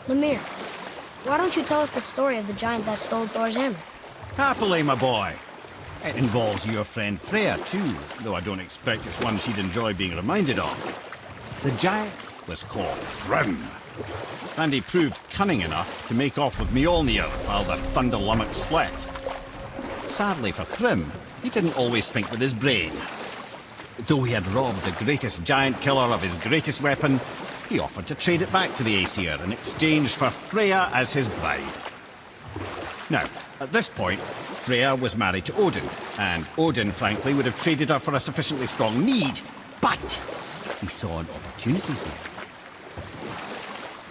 Lemire, why don't you tell us the story of the giant that stole Thor's hammer? Happily, my boy. It involves your friend Freya, too, though I don't expect it's one she'd enjoy being reminded of. The giant was called Thrym, and he proved cunning enough to make off with Mjolnir while the Thunder Lummox slept. Sadly for Thrym, he didn't always think with his brain. Though he had robbed the greatest giant killer of his greatest weapon, he offered to trade it back to the Aesir in exchange for Freya as his bride. Now, at this point, Freya was married to Odin, and Odin, frankly, would have traded her for a sufficiently strong need, but he saw an opportunity here.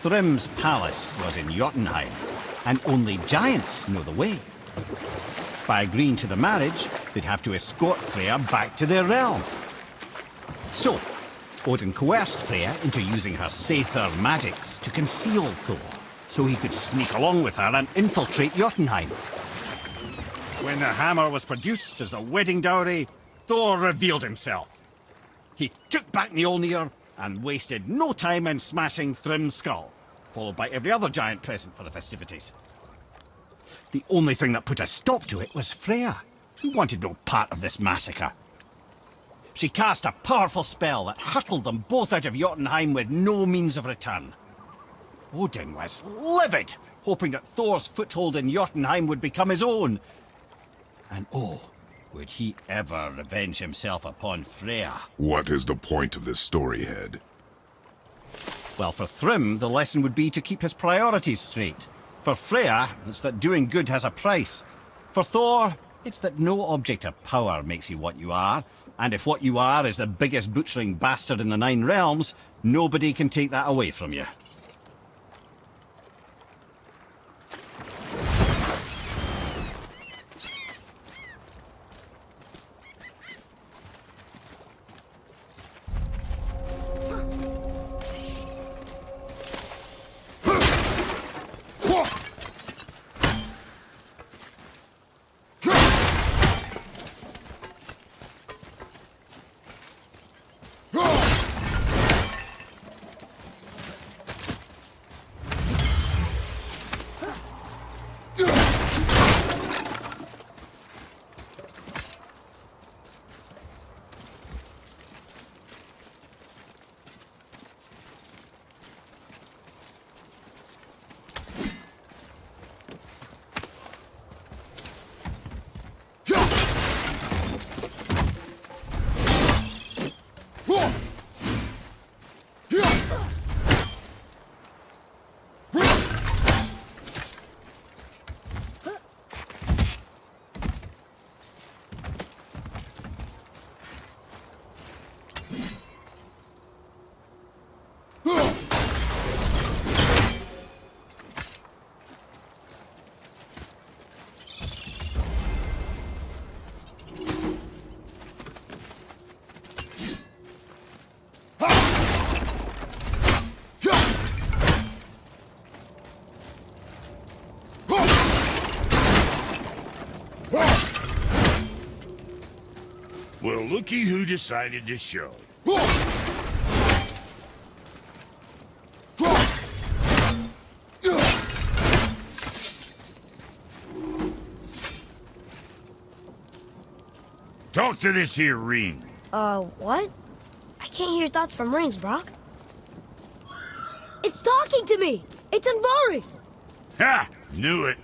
Thrym's palace was in Jotunheim, and only giants know the way. By agreeing to the marriage, they'd have to escort Freya back to their realm. So, Odin coerced Freya into using her Seithr magics to conceal Thor, so he could sneak along with her and infiltrate Jotunheim. When the hammer was produced as the wedding dowry, Thor revealed himself. He took back Mjolnir and wasted no time in smashing Thrym's skull, followed by every other giant present for the festivities. The only thing that put a stop to it was Freya, who wanted no part of this massacre. She cast a powerful spell that hurtled them both out of Jotunheim with no means of return. Odin was livid, hoping that Thor's foothold in Jotunheim would become his own. And oh, would he ever revenge himself upon Freya? What is the point of this story, Head? Well, for Thrym, the lesson would be to keep his priorities straight. For Freya, it's that doing good has a price. For Thor, it's that no object of power makes you what you are. And if what you are is the biggest butchering bastard in the Nine Realms, nobody can take that away from you. Well, looky who decided to show. Talk to this here ring. What? I can't hear thoughts from rings, Brock. It's talking to me! It's Andvari! Ha! Knew it.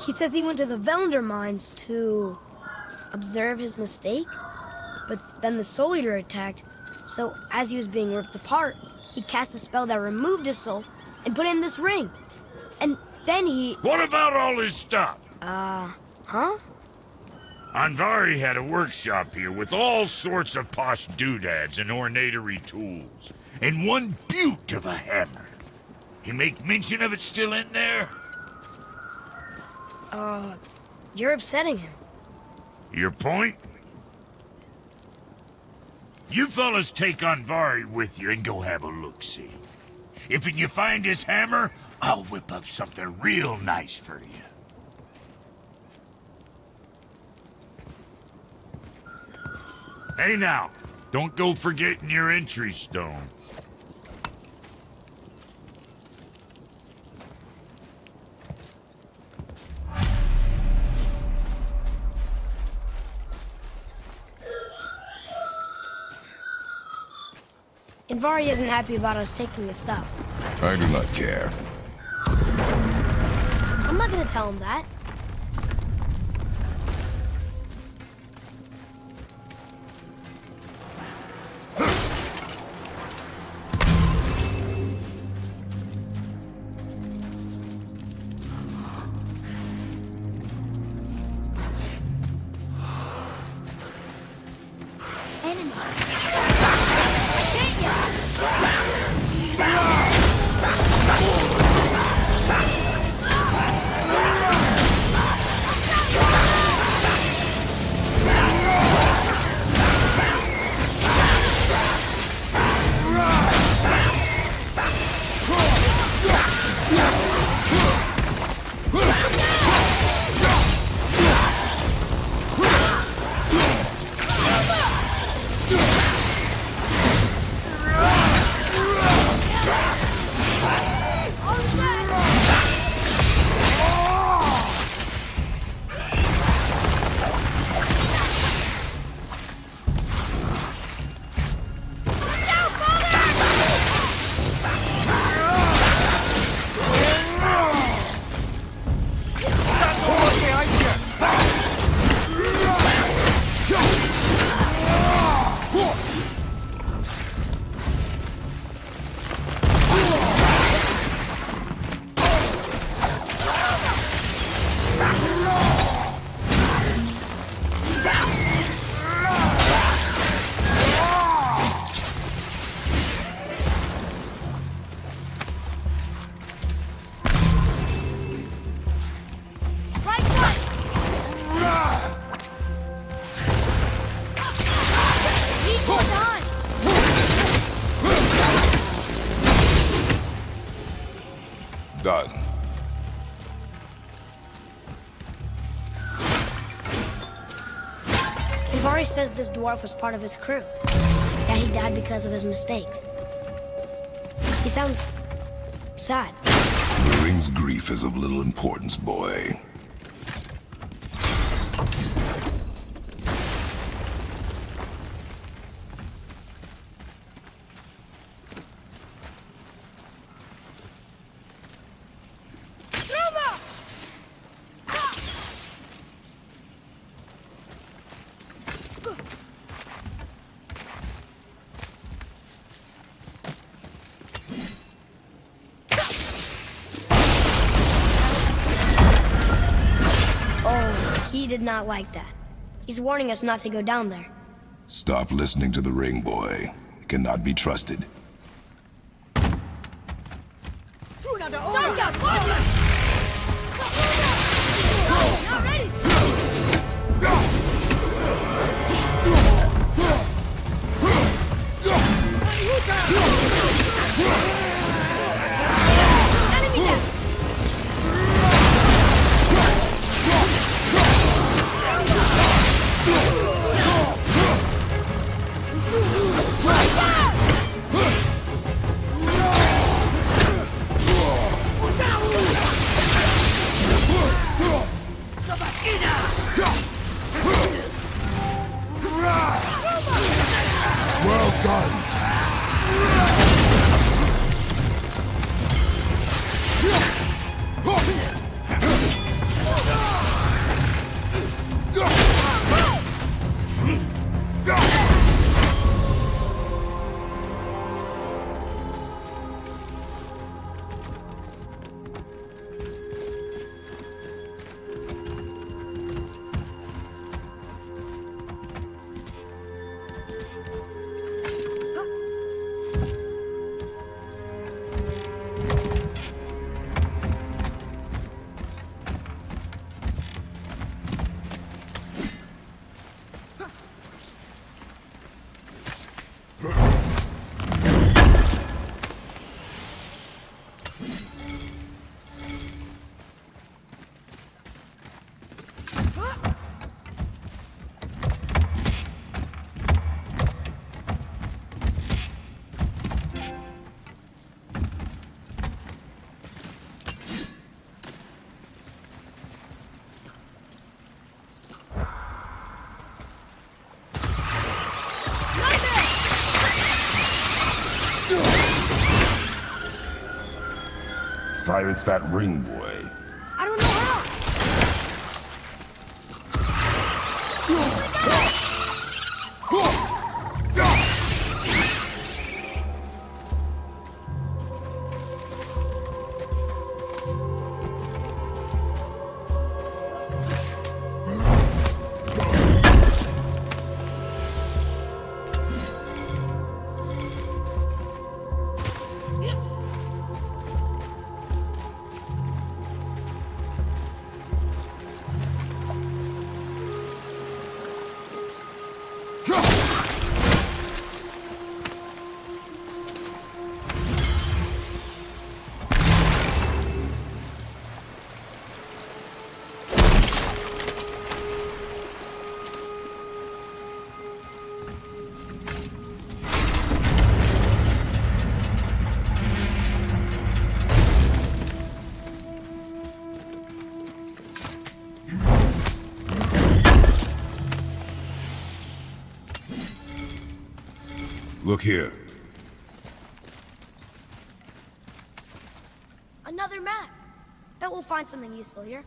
He says he went to the Velander mines to observe his mistake, but then the Soul Eater attacked, so as he was being ripped apart, he cast a spell that removed his soul and put it in this ring. And then he... What about all his stuff? Huh? Andvari had a workshop here with all sorts of posh doodads and ornatery tools, and one beaut of a hammer. You make mention of it still in there? You're upsetting him. Your point? You fellas take Andvari with you and go have a look-see. If you find his hammer, I'll whip up something real nice for you. Hey now, don't go forgetting your entry stone. Invari isn't happy about us taking his stuff. I do not care. I'm not gonna tell him that. Done. Invari says this dwarf was part of his crew. That he died because of his mistakes. He sounds sad. The ring's grief is of little importance, boy. He did not like that. He's warning us not to go down there. Stop listening to the ring, boy. It cannot be trusted. Well done. Silence that ring boy. I don't know how. Look here. Another map. Bet we'll find something useful here.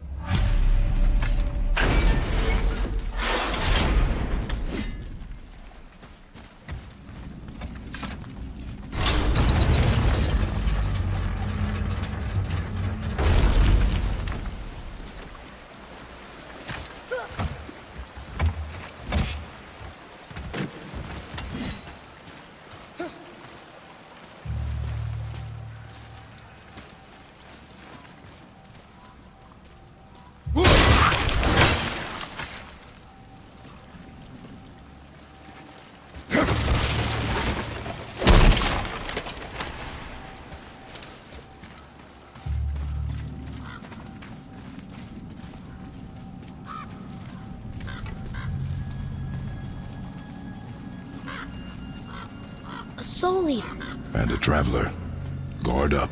A soul eater. And a traveler. Guard up.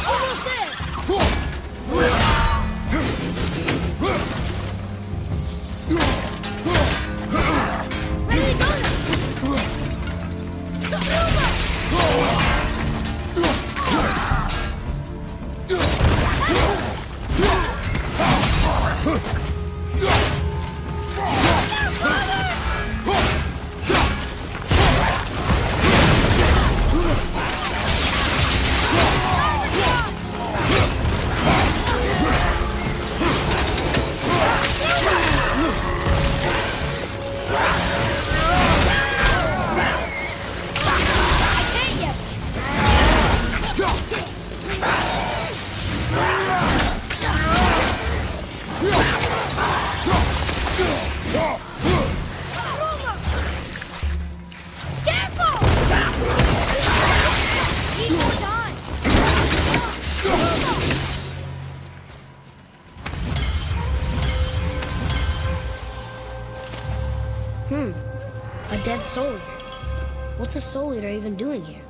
Almost there. Ready to go A dead soul eater. What's a soul eater even doing here?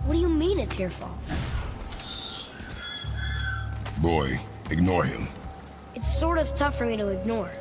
What do you mean it's your fault? Boy, ignore him. It's sort of tough for me to ignore.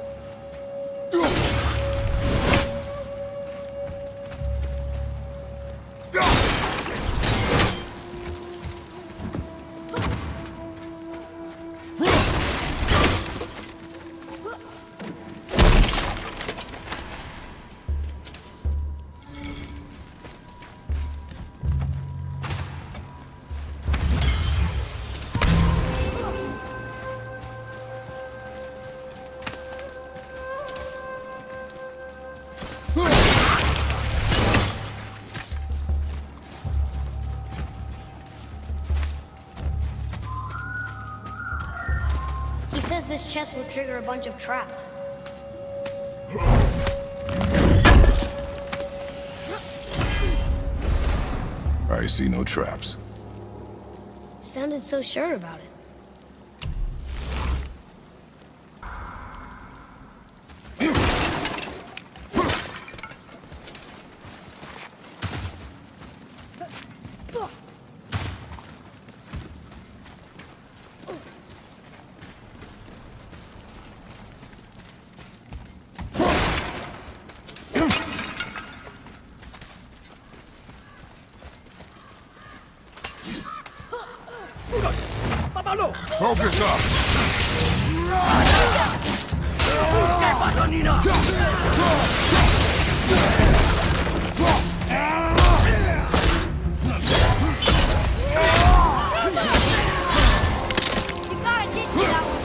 He says this chest will trigger a bunch of traps. I see no traps. Sounded so sure about it. Focus up! You gotta teach me that one.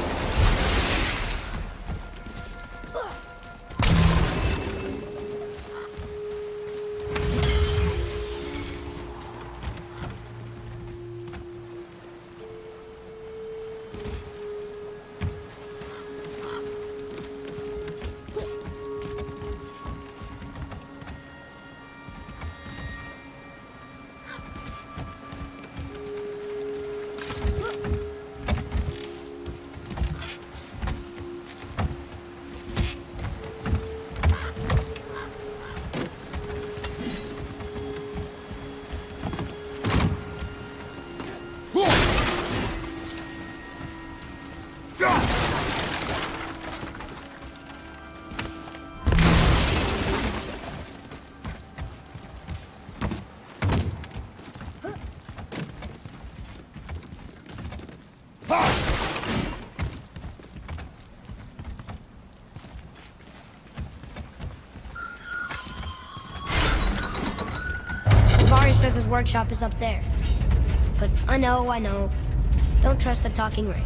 Vari says his workshop is up there. But I know. Don't trust the talking ring.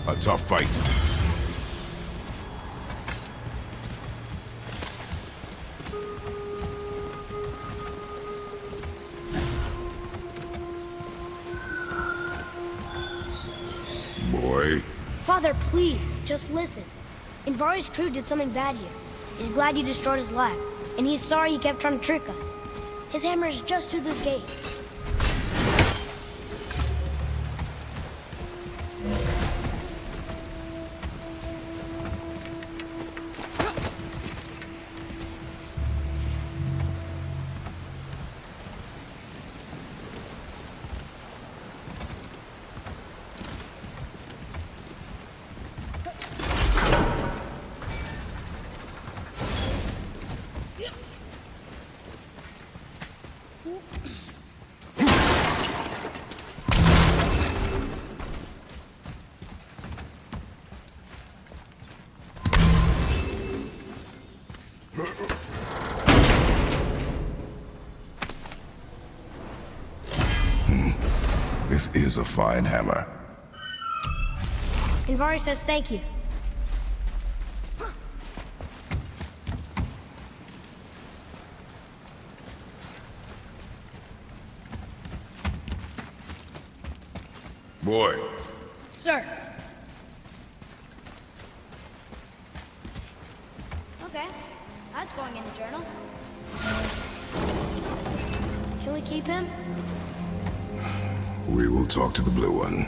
A tough fight. Boy. Father, please, just listen. Invari's crew did something bad here. He's glad you destroyed his lab, and he's sorry he kept trying to trick us. His hammer is just through this gate. This is a fine hammer. Invari says thank you. Boy, Sir. Okay, that's going in the journal. Can we keep him? we will talk to the blue one.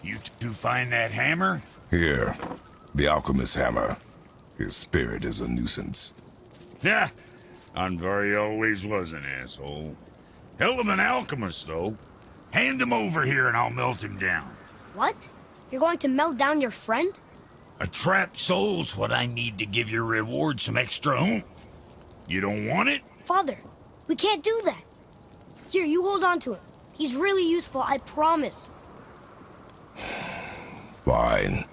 You two find that hammer? Here, the alchemist's hammer. His spirit is a nuisance. Yeah, Anvari always was an asshole. Hell of an alchemist, though. Hand him over here and I'll melt him down. What? You're going to melt down your friend? A trapped soul's what I need to give your reward some extra oomph. You don't want it? Father, we can't do that. Here, you hold on to him. He's really useful, I promise. Fine.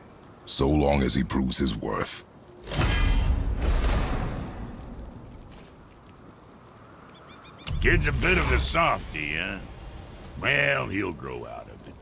So long as he proves his worth. Kid's a bit of a softie, huh? Well, he'll grow out of it.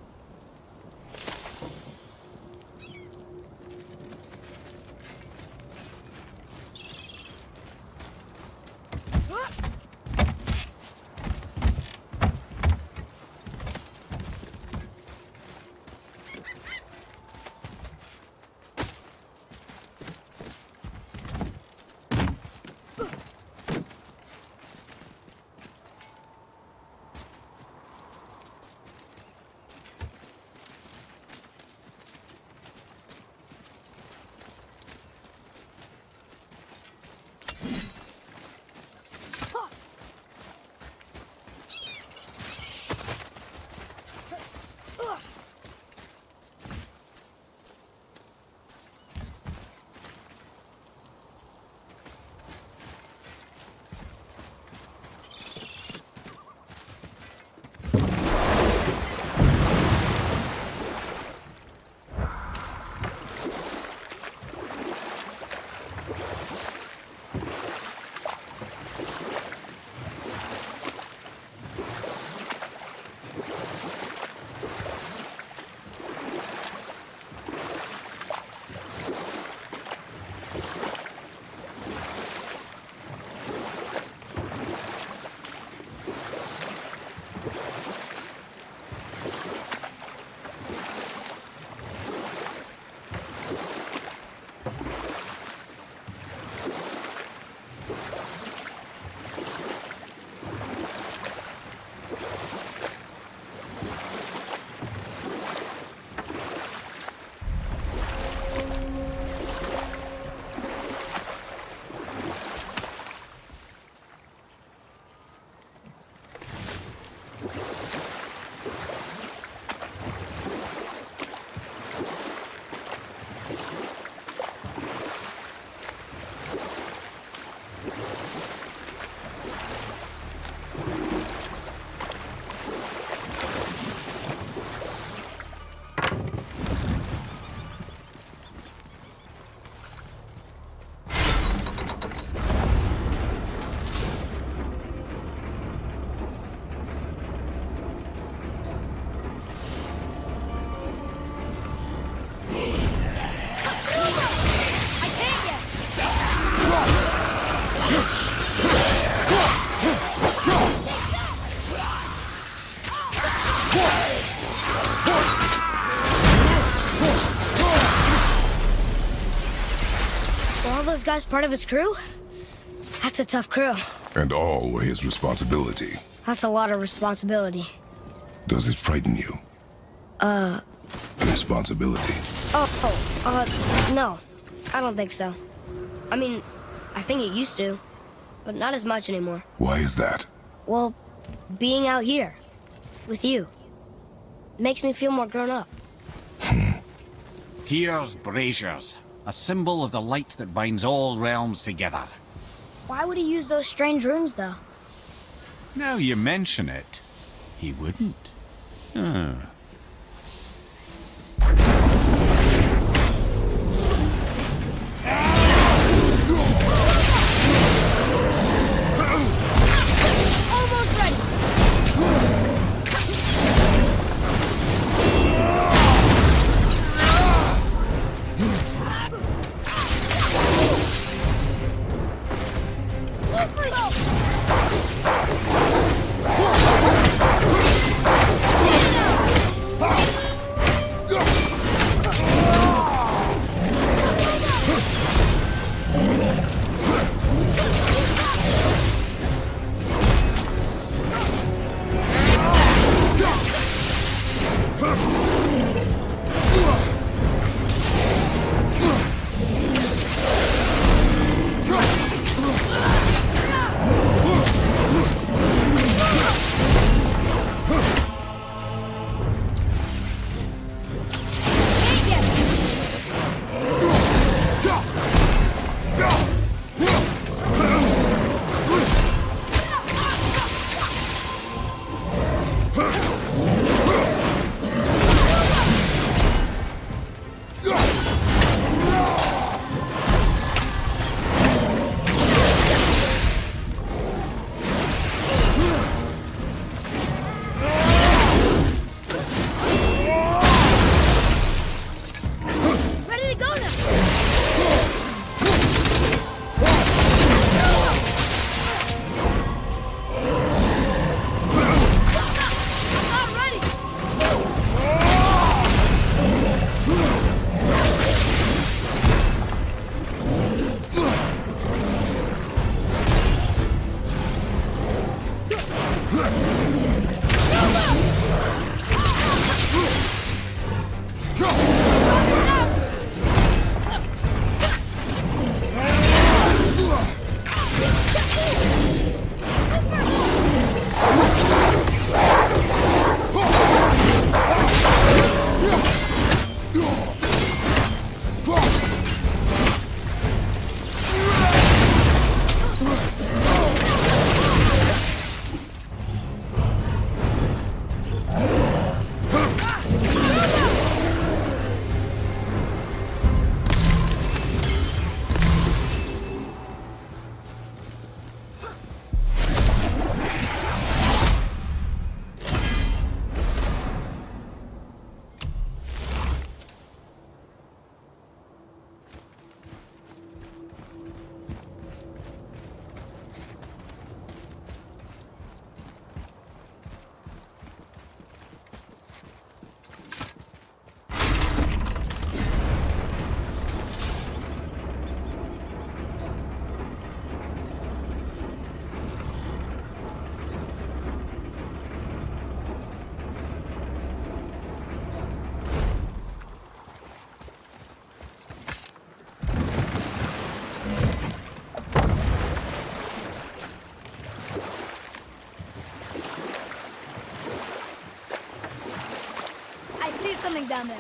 All those guys part of his crew? That's a tough crew. And all were his responsibility. That's a lot of responsibility. Does it frighten you? Responsibility. No. I don't think so. I mean, I think it used to, but not as much anymore. Why is that? Well, being out here, with you, makes me feel more grown up. Tyr's braziers, a symbol of the light that binds all realms together. Why would he use those strange runes, though? Now you mention it, he wouldn't. Almost ready! Something down there.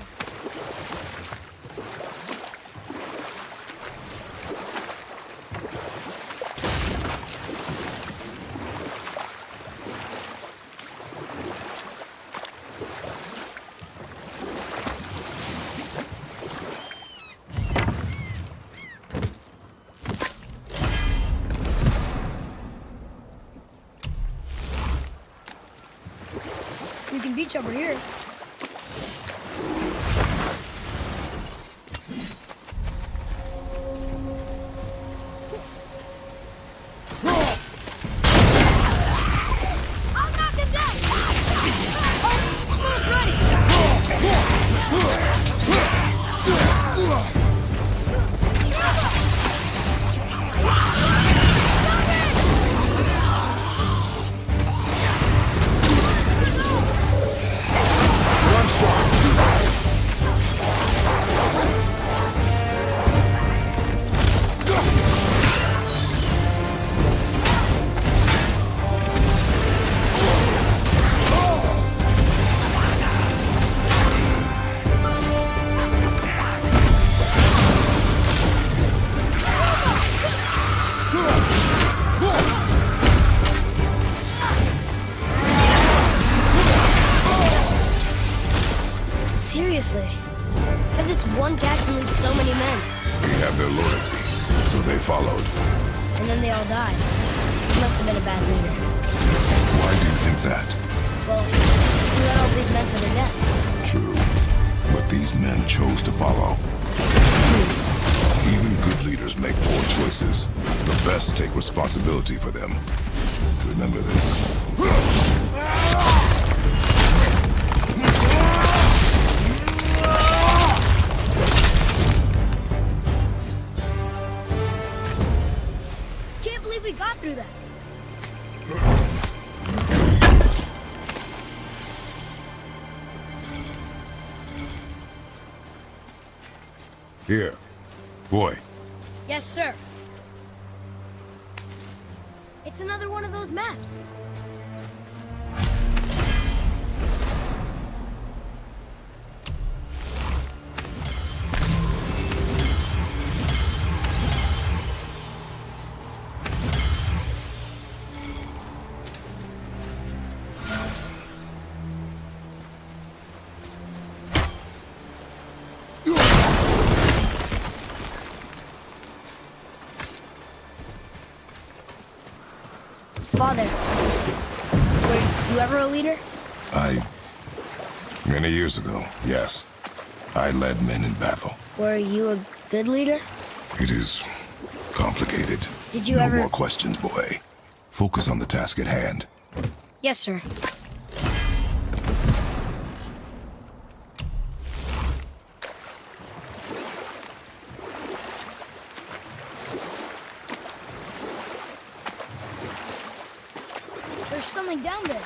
We can beach over here. one captain leads so many men? He had their loyalty, so they followed. And then they all died. He must have been a bad leader. Why do you think that? Well, he led all these men to their death. True. But these men chose to follow. Even good leaders make poor choices. The best take responsibility for them. Remember this. Can't believe we got through that. Here. Boy. Yes, sir. It's another one of those maps. Father, were you ever a leader? Many years ago, yes. I led men in battle. Were you a good leader? It is complicated. Did you no ever... more questions, boy. Focus on the task at hand. Yes, sir. There's something down there.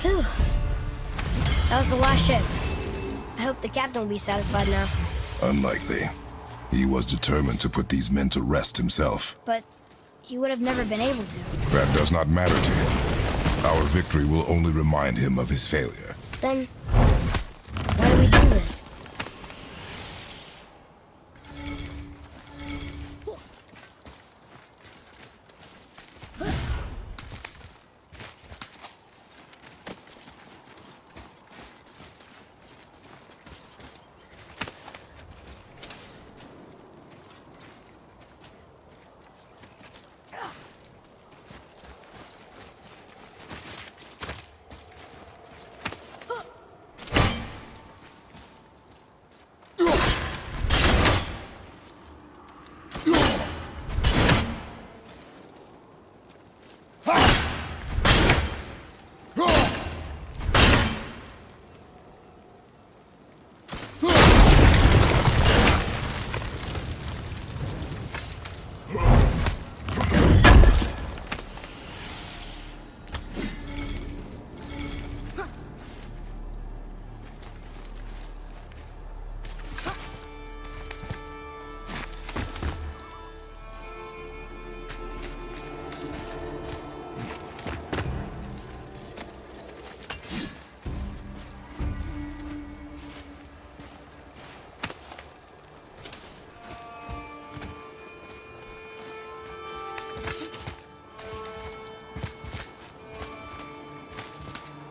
Phew. That was the last ship. I hope the captain will be satisfied now. Unlikely. He was determined to put these men to rest himself. But he would have never been able to. That does not matter to him. Our victory will only remind him of his failure. Then, why do we do this?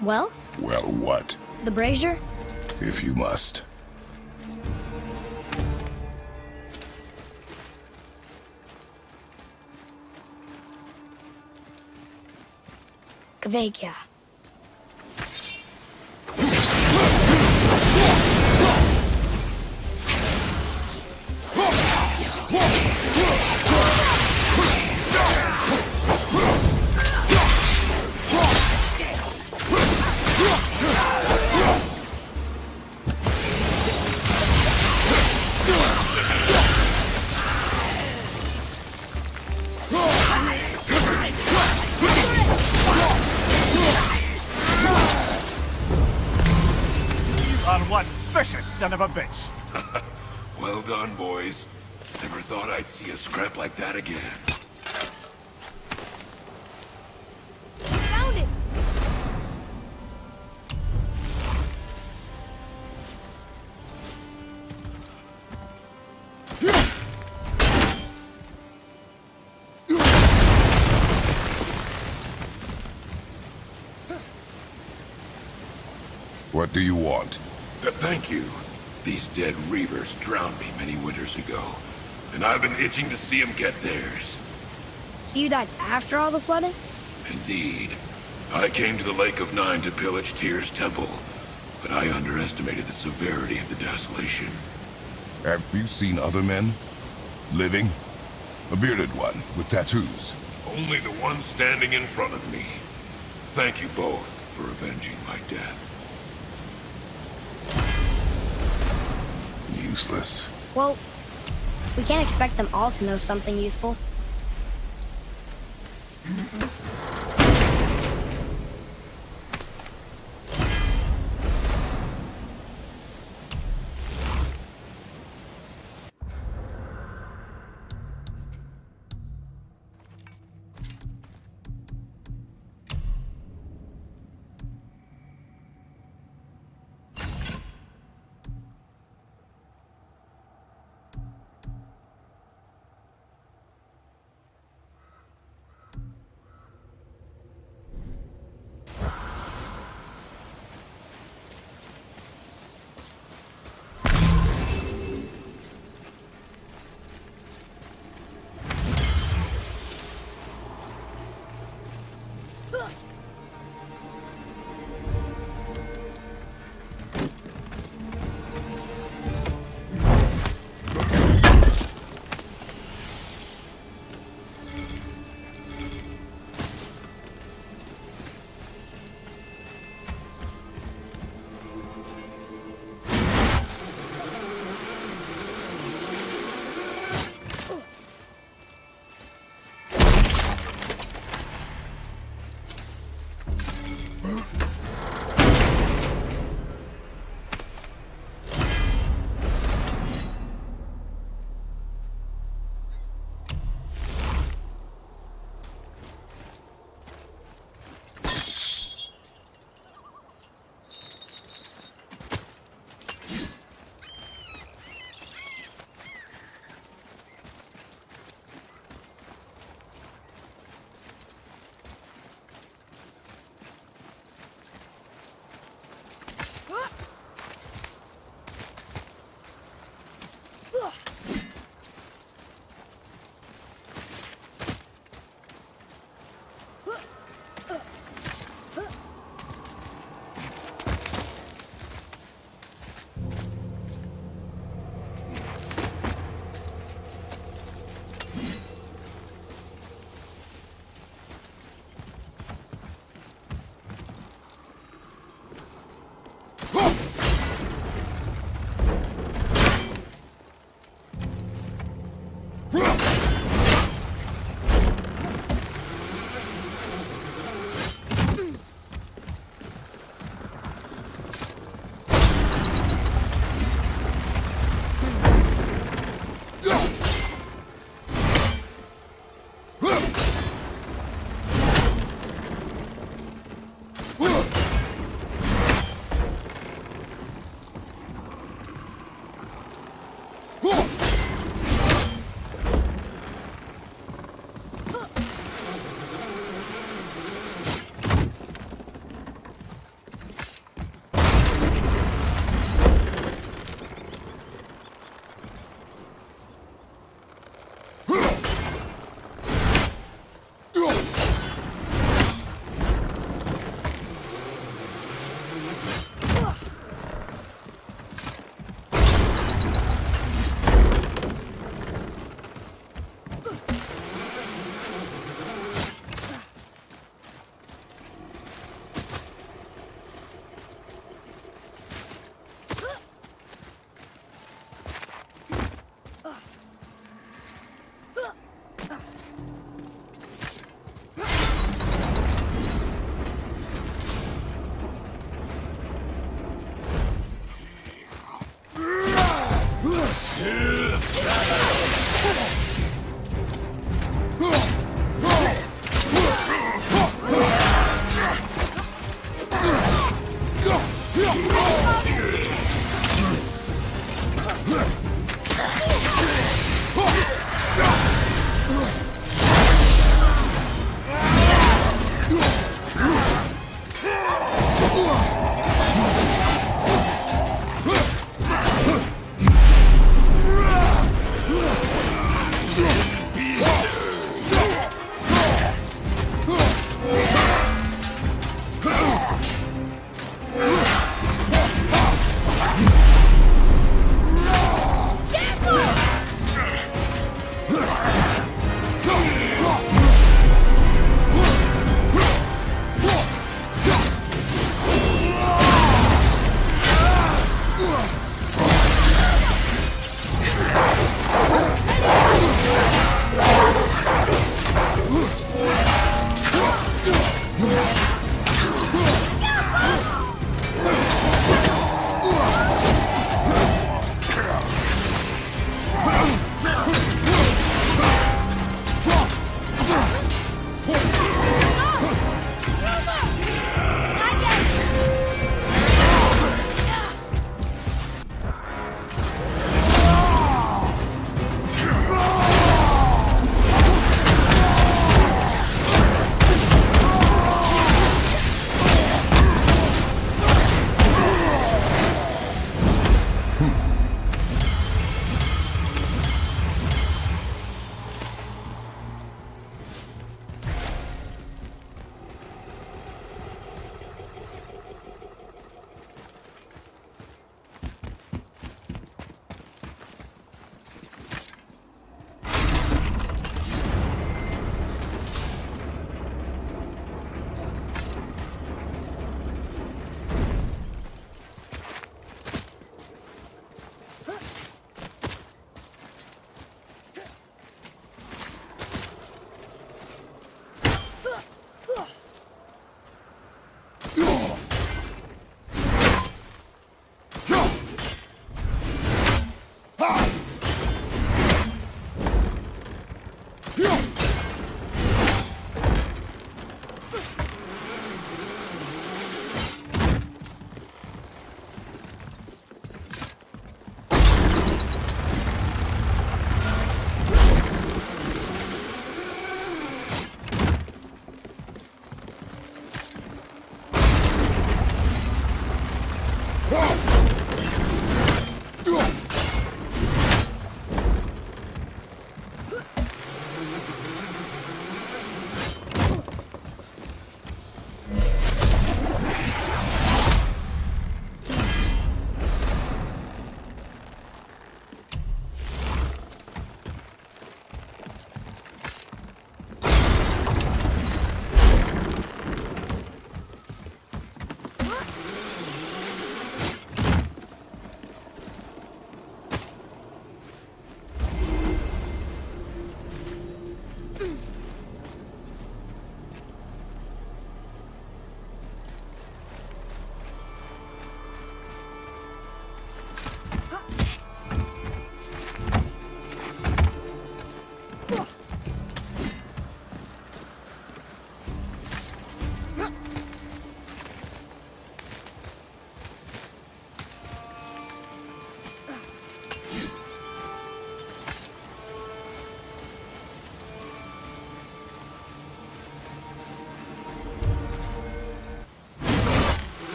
Well, Well, what? the brazier? If you must. Kvekia. Are one vicious son of a bitch. Well done, boys. Never thought I'd see a scrap like that again. Found it! What do you want? To thank you. These dead reavers drowned me many winters ago, and I've been itching to see them get theirs. So you died after all the flooding? Indeed. I came to the Lake of Nine to pillage Tyr's temple, but I underestimated the severity of the desolation. Have you seen other men? Living? A bearded one with tattoos. Only the one standing in front of me. Thank you both for avenging my death. Useless. Well, we can't expect them all to know something useful.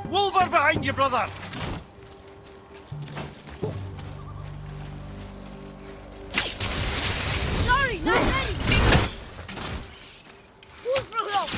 Wolver behind you, brother! Sorry, not ready! Wolf for help!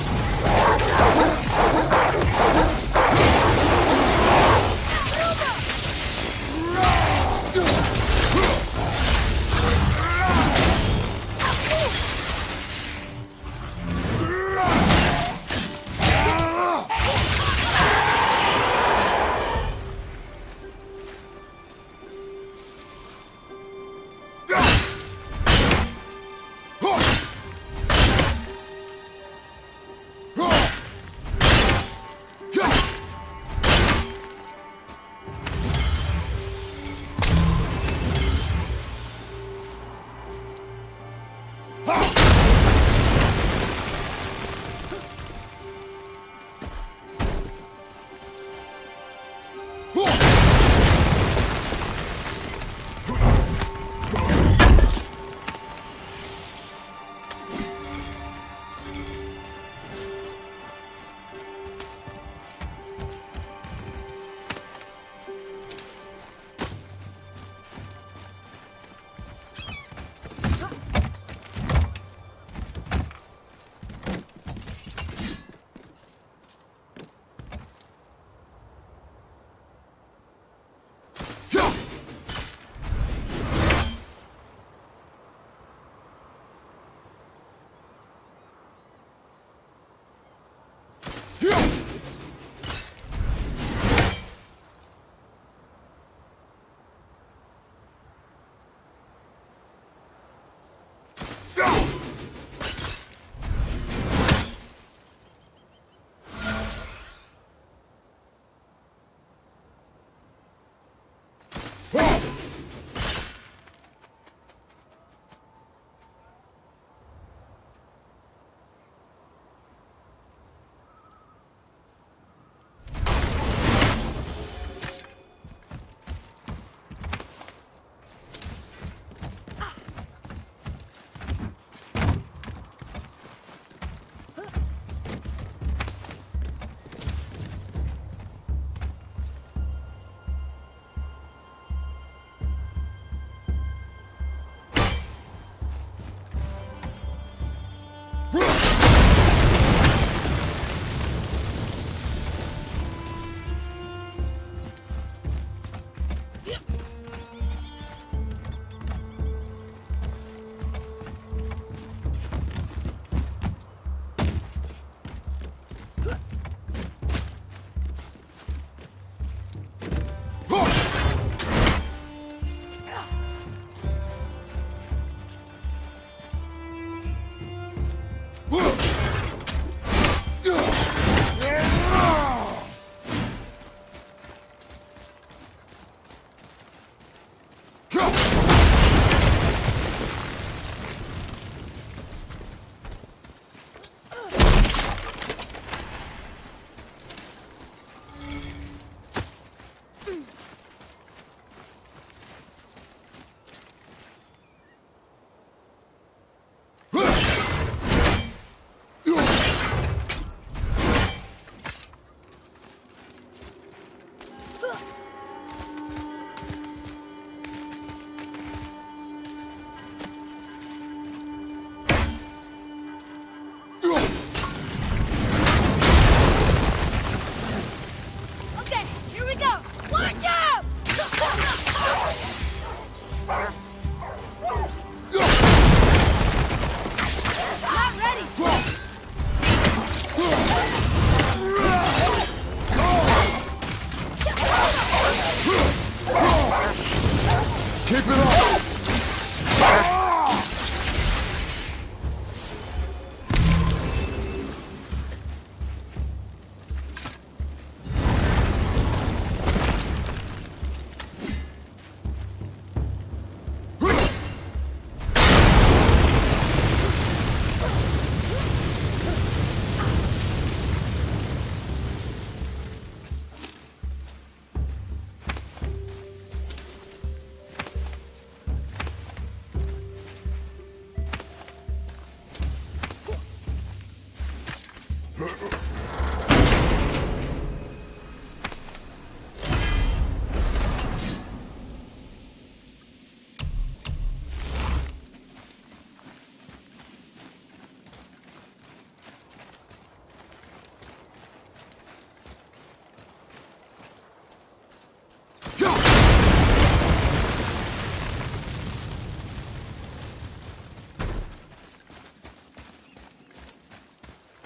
Keep it up!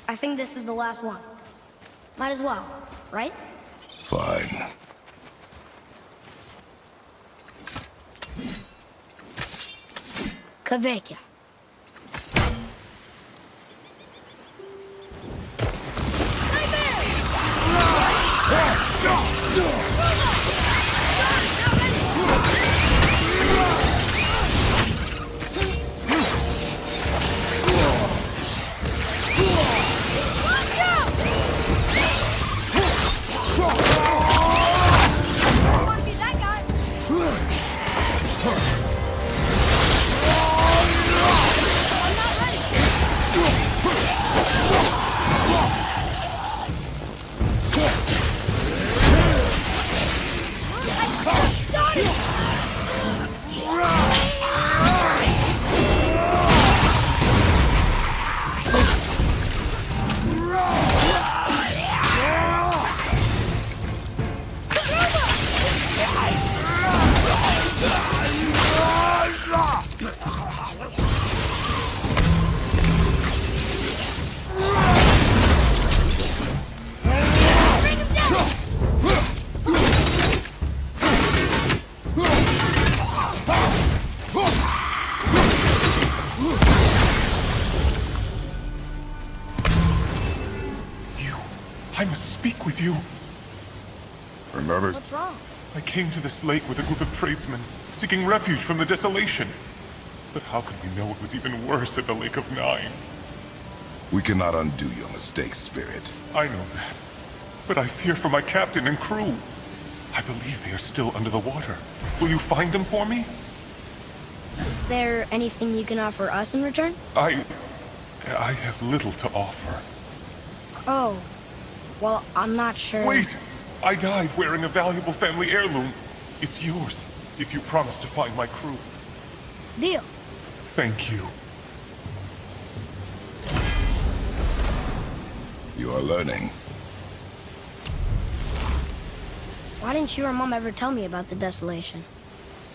I think this is the last one. Might as well, right? Fine. Kaveka. I must speak with you. Remember? What's wrong? I came to this lake with a group of tradesmen, seeking refuge from the desolation. But how could we know it was even worse at the Lake of Nine? We cannot undo your mistakes, Spirit. I know that. But I fear for my captain and crew. I believe they are still under the water. Will you find them for me? Is there anything you can offer us in return? I have little to offer. Oh, well, I'm not sure. Wait! I died wearing a valuable family heirloom. It's yours, if you promise to find my crew. Deal. Thank you. You are learning. Why didn't you or Mom ever tell me about the desolation?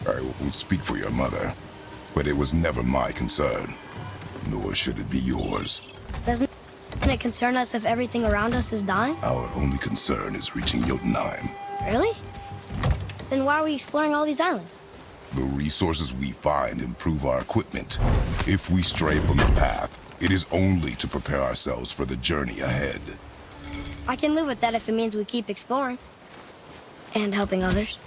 I won't speak for your mother, but it was never my concern. Nor should it be yours. Doesn't it concern us if everything around us is dying? Our only concern is reaching Jotunheim. Really? Then why are we exploring all these islands? The resources we find improve our equipment. If we stray from the path, it is only to prepare ourselves for the journey ahead. I can live with that if it means we keep exploring. And helping others.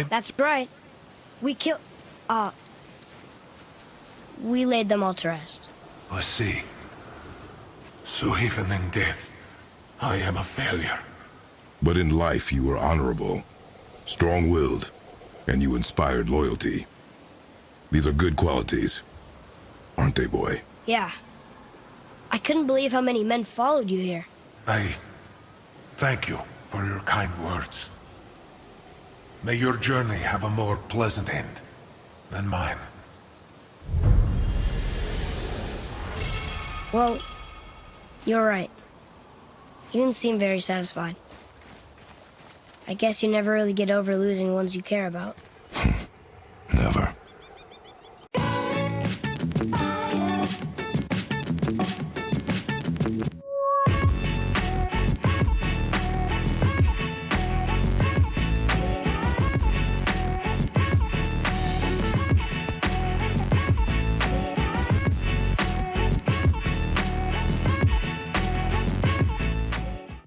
That's right. We killed... we laid them all to rest. I see. So even in death, I am a failure. But in life you were honorable, strong-willed, and you inspired loyalty. These are good qualities, aren't they, boy? Yeah. I couldn't believe how many men followed you here. I thank you for your kind words. May your journey have a more pleasant end than mine. Well, you're right. You didn't seem very satisfied. I guess you never really get over losing ones you care about. Never.